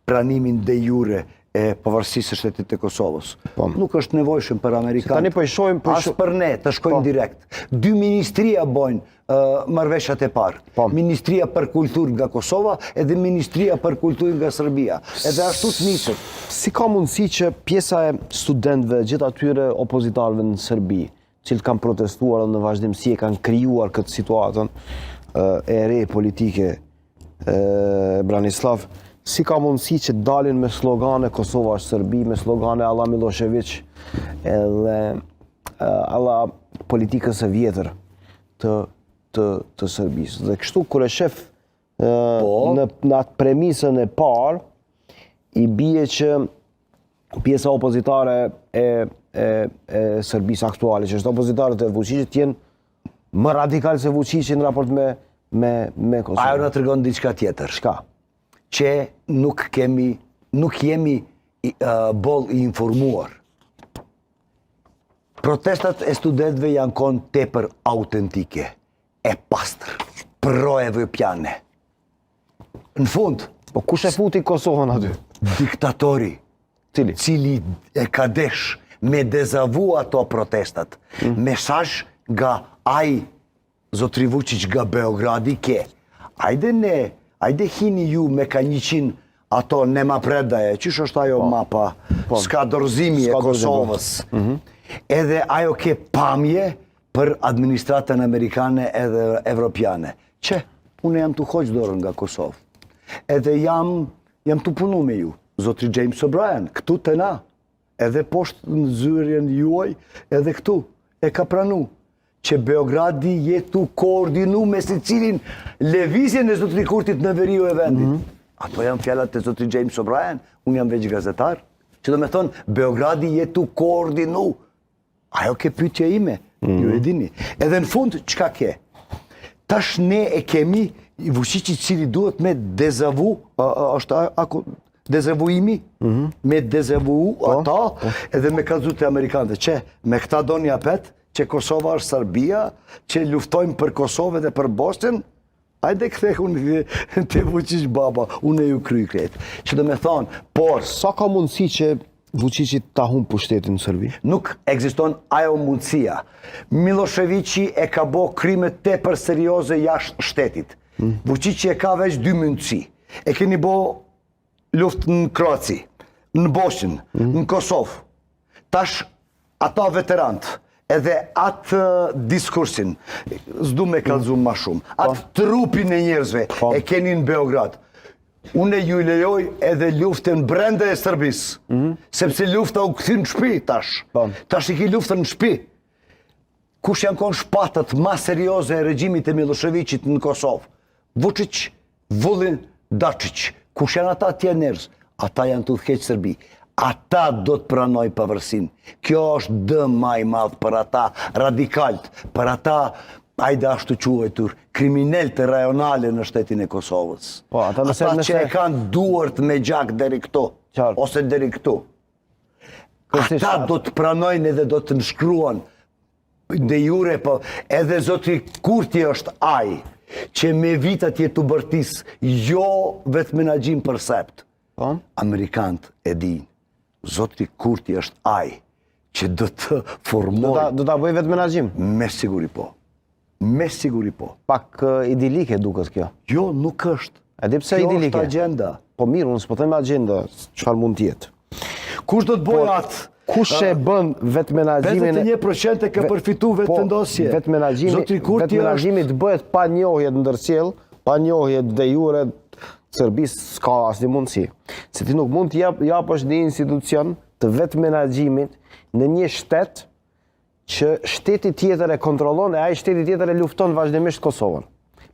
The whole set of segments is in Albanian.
pranimin de jure e pavarësisë së shtetit të Kosovës. Nuk është nevojshëm për Amerikanë, as për ne të shkojnë direkt. Dy ministria bojnë marrëveshjet e parë. Ministria për kulturë nga Kosova edhe Ministria për kulturë nga Serbia. Edhe ashtu të nisët. Si ka mundësi që pjesa e studentëve, gjithë atyre opozitarëve në Serbi, cilët kanë protestuar në vazhdimsi e kanë krijuar këtë situatën e re politike Branislav, si ka mundësi që dalin me slogane Kosova është Serbi, me slogane alla Milošević edhe alla politikës e vjetër të Serbisë. Dhe kështu kur e shef në atë premisën e parë, i bie që pjesa opozitare e Serbisë aktuale, që është opozitarët e Vučićit, jenë më radikal se Vučići në raport me Kosovë. Ajo na tregon diçka tjetër. Çka? Që nuk jemi boll i informuar. Protestat e studentëve janë konë tepër autentike, e pastër, pro-evropiane. Në fund, po kush e futi Kosovën aty? Diktatori, cili e ka desh me dezavu ato protestat. Mesazh nga ai zotri Vučić nga Beogradi ke. Ajde hini ju me ka 100 ato nema predaje, qysh është ajo mapa, s'ka dorëzimi e Kosovës. Edhe ajo ke pamje për administratën amerikane edhe evropiane. Që, unë jam të hoq dorën nga Kosovë. Edhe jam të punu me ju, zotri James O'Brien, këtu të na. Edhe poshtë në zyrjen juaj, edhe këtu, e ka pranu. Që Beogradi jetu koordinu me se cilin levizjen e zotri Kurtit në veriu e vendit. Ato janë fjallat e zotri James O'Brien, unë jam veç gazetar. Që do me thonë, Beogradi jetu koordinu. Ajo ke pyetje ime, ju e dini. Edhe në fund, qka ke? Tash ne e kemi Vučići cili duhet me dezavu, është ako dezavuimi, me dezavu ata, edhe me kalzu të Amerikanëve, që me këta doni apet, që Kosova është Serbia, që luftojmë për Kosovë dhe për Bosnjën, ajde ktheh unë të Vučić baba, unë e ju kry kretë. Që do me thonë, por... Sa ka mundësi që Vučići ta humbë pushtetin në Serbi? Nuk ekziston ajo mundësia. Miloševići e ka bo krimet tepër serioze jashtë shtetit. Vučići e ka veç 2 mundësi. E keni bo luft në Kroaci, në Bosnjën, në Kosovë. Tash ata veterantë, edhe atë diskursin, s'du me kalzu ma shumë, atë trupin e njerëzve e keni në Beograd. Unë ju lejoj edhe luftën brenda e Serbisë, sepse lufta u këthy në shpi tash. Tash i ki luftën në shpi. Kush janë konë shpatët ma serioze e regjimit e Miloševićit në Kosovë? Vučić, Vulin, Dačić. Kush janë ata tje njerëz? Ata janë të udhëheq Serbi. Ata do të pranoj pavërsin. Kjo është dëm ma i madhë për ata radikalt, për ata, ajde ashtu quajtur, kriminelët rajonale në shtetin e Kosovës. Ata që e kanë duart me gjak deri këto, ose deri këtu. Ata do të pranojnë edhe do të nëshkruan dhe jure, edhe zotri Kurti është ai, që me vitat jetu bërtis, jo vetë menagjim për sept. Amerikant e din, zotri Kurti është ai, që do të formoj... Do të bëj vetë menagjim? Me siguri po. Me siguri po. Pak idilike duket kjo. Jo, nuk është. E di pse idilike? Kjo është agenda. Po mirë, unë s'po them agenda, çfarë mund t'jetë. Kush do të bëjë atë? Kush e bën vetë menagjimin... 21% e ka përfitu vetë vendosje. Vetë menagjimi të bëhet pa njohje të ndërsjell, pa njohje de jure, Serbisë s'ka asnjë mundësi. Se ti nuk mund të japësh një institucion të vetë menagjimit në një shtet që shteti tjetër e kontrollon e ai shteti tjetër e lufton vazhdimisht Kosovën.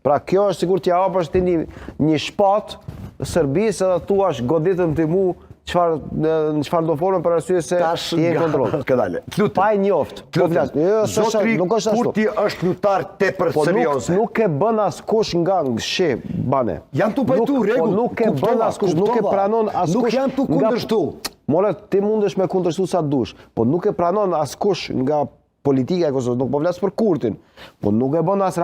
Pra kjo është sigur t'ja hapësh ti një shpat Serbisë edhe thuash goditëm ti mu në çfarë do formë për arsye se ti je kontroll. Pa e njoft. Zotri Kurti është luftar tepër serioz. Nuk e bën askush nga shi bane. Jam tu pajtu rregull. Nuk e bën askush, nuk e pranon askush. Nuk jam tu kundërshtu. More, ti mundesh me kundërshtu sa dush, po nuk e pranon askush nga politika e Kosovës, nuk po flas për Kurtin, po nuk e bën as